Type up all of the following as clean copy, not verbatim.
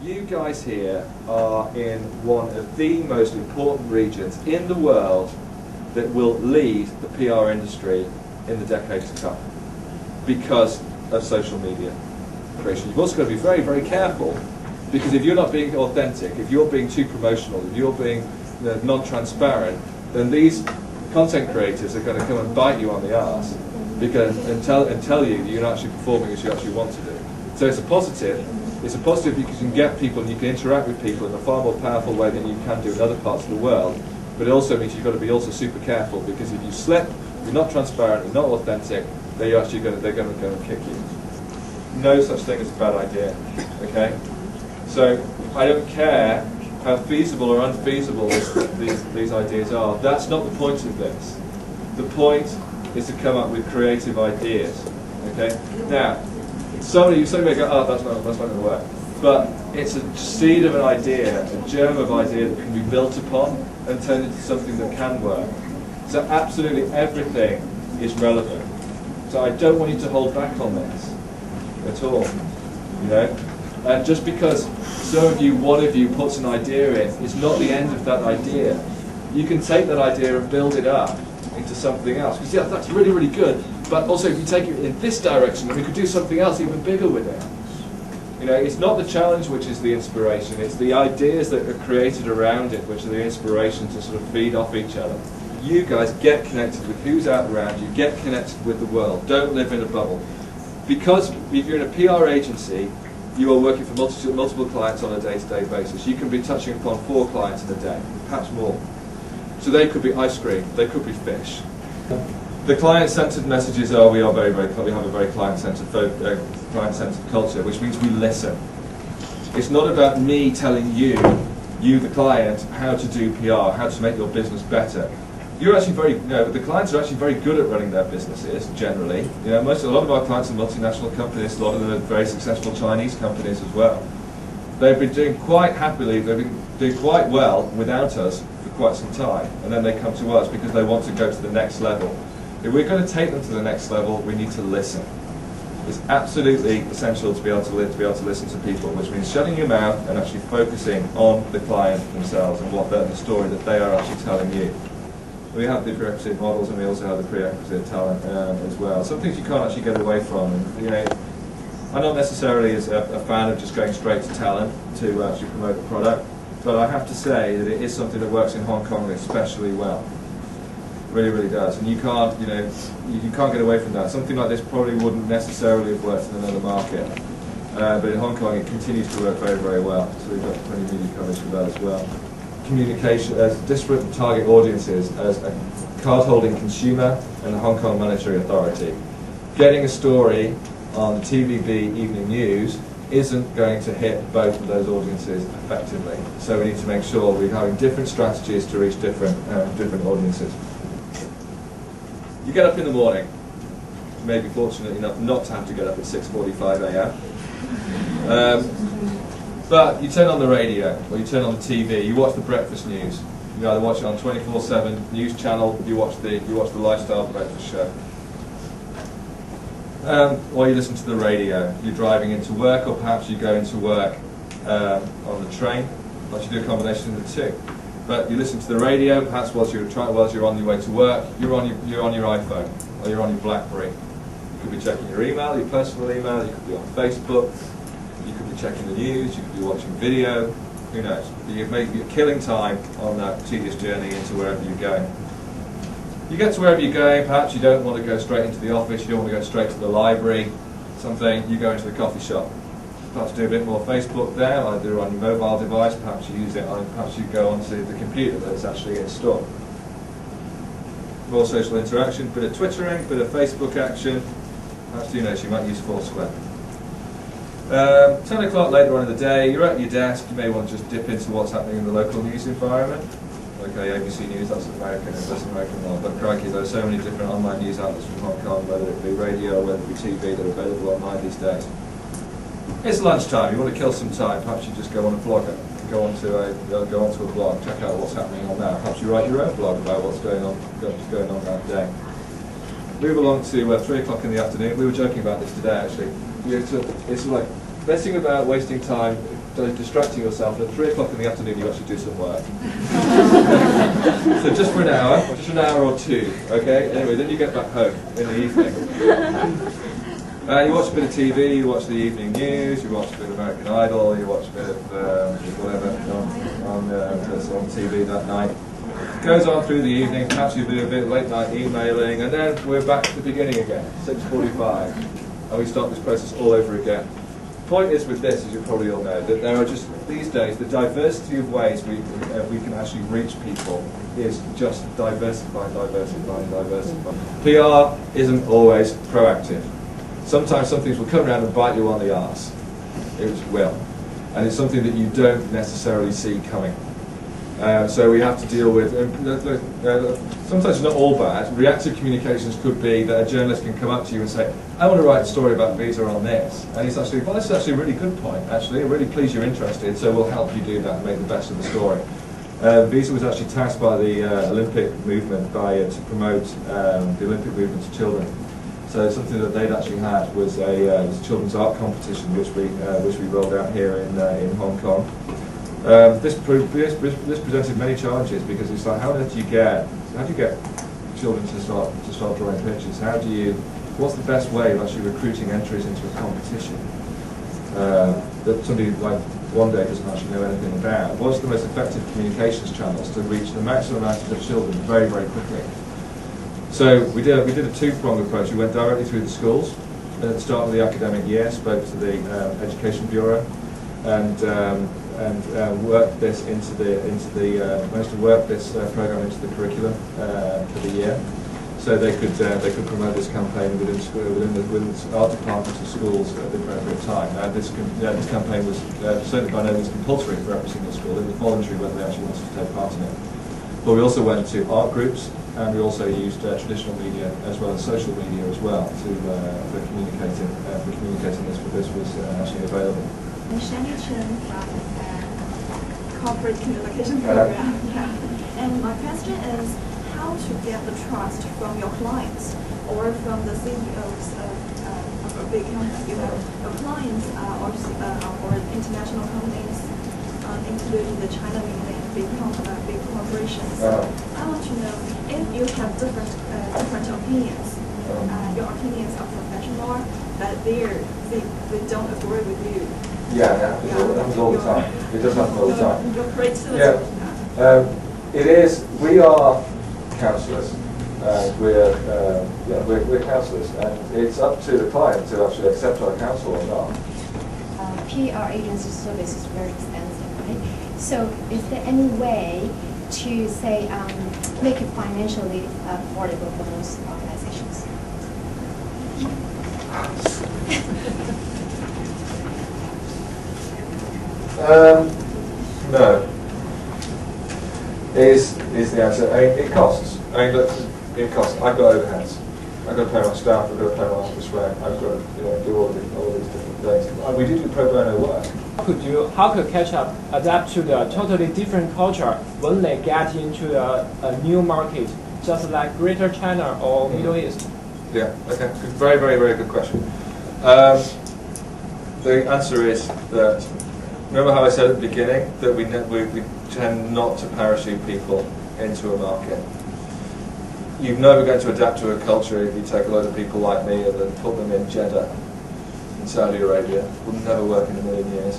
You guys here are in one of the most important regions in the world that will lead the PR industry in the decades to come because of social media creation. You've also got to be very, very careful, because if you're not being authentic, if you're being too promotional, if you're being non-transparent, then these content creators are going to come and bite you on the arse and tell you that you're not actually performing as you actually want to do. So it's a positive. It's a positive because you can get people and you can interact with people in a far more powerful way than you can do in other parts of the world. But it also means you've got to be also super careful, because if you slip, you're not transparent, you're not authentic, they're going to go and kick you. No such thing as a bad idea. Okay? So I don't care how feasible or unfeasible these ideas are. That's not the point of this. The point is to come up with creative ideas. Okay? Now, some may go, oh, that's not going to work. But it's a seed of an idea, a germ of idea that can be built upon and turned into something that can work. So absolutely everything is relevant. So I don't want you to hold back on this at all. You know? And just because one of you puts an idea in, is not the end of that idea. You can take that idea and build it up into something else. Because yeah, that's really, really good. But also if you take it in this direction, then we could do something else even bigger with it. You know, it's not the challenge which is the inspiration, it's the ideas that are created around it which are the inspiration to sort of feed off each other. You guys get connected with who's out around you, get connected with the world, don't live in a bubble. Because if you're in a PR agency, you are working for multiple clients on a day-to-day basis. You can be touching upon 4 clients in a day, perhaps more. So they could be ice cream, they could be fish. The client-centered messages are we have a very client-centered culture, which means we listen. It's not about me telling you the client, how to do PR, how to make your business better. You're actually the clients are actually very good at running their businesses generally. You know, a lot of our clients are multinational companies. A lot of them are very successful Chinese companies as well. They've been doing quite happily. They've been doing quite well without us for quite some time, and then they come to us because they want to go to the next level. If we're going to take them to the next level, we need to listen. It's absolutely essential to be able to listen to people, which means shutting your mouth and actually focusing on the client themselves and the story that they are actually telling you. We have the prerequisite models, and we also have the prerequisite talent as well. Some things you can't actually get away from. And, you know, I'm not necessarily a fan of just going straight to talent to actually promote the product, but I have to say that it is something that works in Hong Kong especially well. Really, really does, and you can't get away from that. Something like this probably wouldn't necessarily have worked in another market, but in Hong Kong it continues to work very, very well. So we've got plenty of media coverage for that as well. Communication as disparate target audiences, as a card-holding consumer and the Hong Kong Monetary Authority. Getting a story on the TVB Evening News isn't going to hit both of those audiences effectively. So we need to make sure we're having different strategies to reach different audiences. You get up in the morning. You may be fortunate enough not to have to get up at 6:45 a.m. But you turn on the radio, or you turn on the TV, you watch the breakfast news. You either watch it on 24/7 news channel, you watch the lifestyle breakfast show. Or you listen to the radio. You're driving into work, or perhaps you go into work on the train. Or you do a combination of the two. But you listen to the radio, perhaps whilst you're on your way to work, you're on your iPhone, or you're on your BlackBerry. You could be checking your email, your personal email, you could be on Facebook, you could be checking the news, you could be watching video, who knows. But you're killing time on that tedious journey into wherever you're going. You get to wherever you're going, perhaps you don't want to go straight into the office, you don't want to go straight to the library, you go into the coffee shop. Perhaps do a bit more Facebook there, either on your mobile device, perhaps you use it perhaps you go onto the computer that's actually installed. More social interaction, bit of Twittering, bit of Facebook action, perhaps you might use Foursquare. 10 o'clock later on in the day, you're at your desk, you may want to just dip into what's happening in the local news environment. Okay, ABC News, that's American, that's American one, but crikey, there are so many different online news outlets from Hong Kong, whether it be radio or whether it be TV, that are available online these days. It's lunchtime. You want to kill some time. Perhaps you just go on a blogger, go onto a blog, check out what's happening on that. Perhaps you write your own blog about what's going on that day. Move along to 3 o'clock in the afternoon. We were joking about this today, actually. It's like, let's think about wasting time distracting yourself, and at 3 o'clock in the afternoon you actually do some work. So just for an hour or two, okay? Anyway, then you get back home in the evening. You watch a bit of TV, you watch the evening news, you watch a bit of American Idol, you watch a bit of whatever that's on TV that night. Goes on through the evening, perhaps you do a bit of late night emailing, and then we're back at the beginning again, 6:45, and we start this process all over again. The point is with this, as you probably all know, that there are just, these days, the diversity of ways we can actually reach people is just diversifying. PR isn't always proactive. Sometimes some things will come around and bite you on the arse. It will. And it's something that you don't necessarily see coming. So we have to deal with, sometimes it's not all bad. Reactive communications could be that a journalist can come up to you and say, I want to write a story about Visa on this. And it's actually, well, this is actually a really good point, actually. I'm really pleased you're interested, so we'll help you do that and make the best of the story. Visa was actually tasked by the Olympic movement to promote the Olympic movement to children. So something that they'd actually had was a children's art competition, which we rolled out here in Hong Kong. This presented many challenges because it's like, how do you get children to start drawing pictures? What's the best way of actually recruiting entries into a competition that somebody like one day doesn't actually know anything about? What's the most effective communications channels to reach the maximum amount of children very, very quickly? So we did a two-pronged approach. We went directly through the schools, and at the start of the academic year, spoke to the Education Bureau, and worked this managed to work this program into the curriculum for the year, so they could promote this campaign within art departments of schools at the appropriate time. This campaign was certainly by no means compulsory for every single school. It was voluntary whether they actually wanted to take part in it. But we also went to art groups, and we also used traditional media as well as social media as well for communicating this. But this was actually available. Shannon Chen from Corporate Communication Program. Yeah. And my question is, how to get the trust from your clients or from the CEOs of a big company? You have clients or international companies, including the China mainland big corporations. I want to know if you have different opinions. Your opinions are professional, but they don't agree with you. Yeah, that happens all the time. It does happen all the time. Yeah. It is. We are counsellors. We're counsellors, and it's up to the client to actually accept our counsel or not. PR agency service is very expensive, right? So, is there any way to say make it financially affordable for those organizations? No. Is the answer. It costs. Look, it costs. I've got overheads. I've got to pay my staff. I've got to pay my office rent. I've got to do all these different things. We do pro bono work. How could Ketchum adapt to the totally different culture when they get into a new market, just like Greater China or Middle East? Yeah. Okay. Very, very, very good question. The answer is that. Remember how I said at the beginning that we tend not to parachute people into a market. You're never going to adapt to a culture if you take a load of people like me and then put them in Jeddah in Saudi Arabia. It would never work in a million years.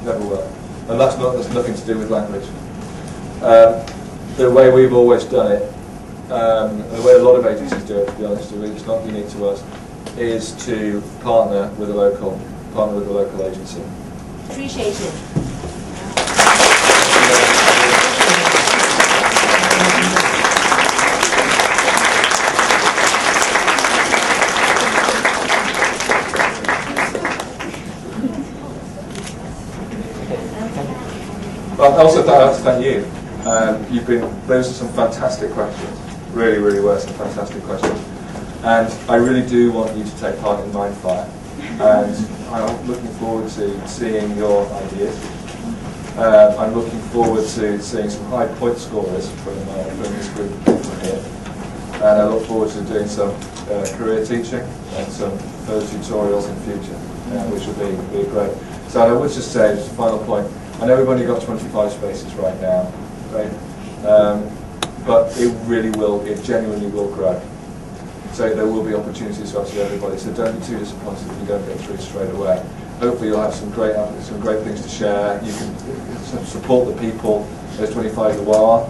Never work. And that's nothing to do with language. The way we've always done it, the way a lot of agencies do it, to be honest, it's not unique to us, is to partner with a local agency. Appreciation. Well, also thank you. Those are some fantastic questions. Really, really were some fantastic questions. And I really do want you to take part in Mindfire. And I'm looking forward to seeing your ideas. I'm looking forward to seeing some high point scorers from this group of people here. And I look forward to doing some career teaching and some further tutorials in future, which will be great. So I would just say, just a final point, I know we've only got 25 spaces right now, right? But it really will, it genuinely will grow. So there will be opportunities for everybody. So don't be too disappointed if you don't get through straight away. Hopefully you'll have some great things to share. You can support the people, those 25 who are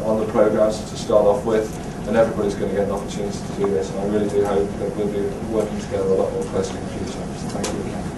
on the programs to start off with, and everybody's going to get an opportunity to do this. And I really do hope that we'll be working together a lot more closely in the future. So thank you again.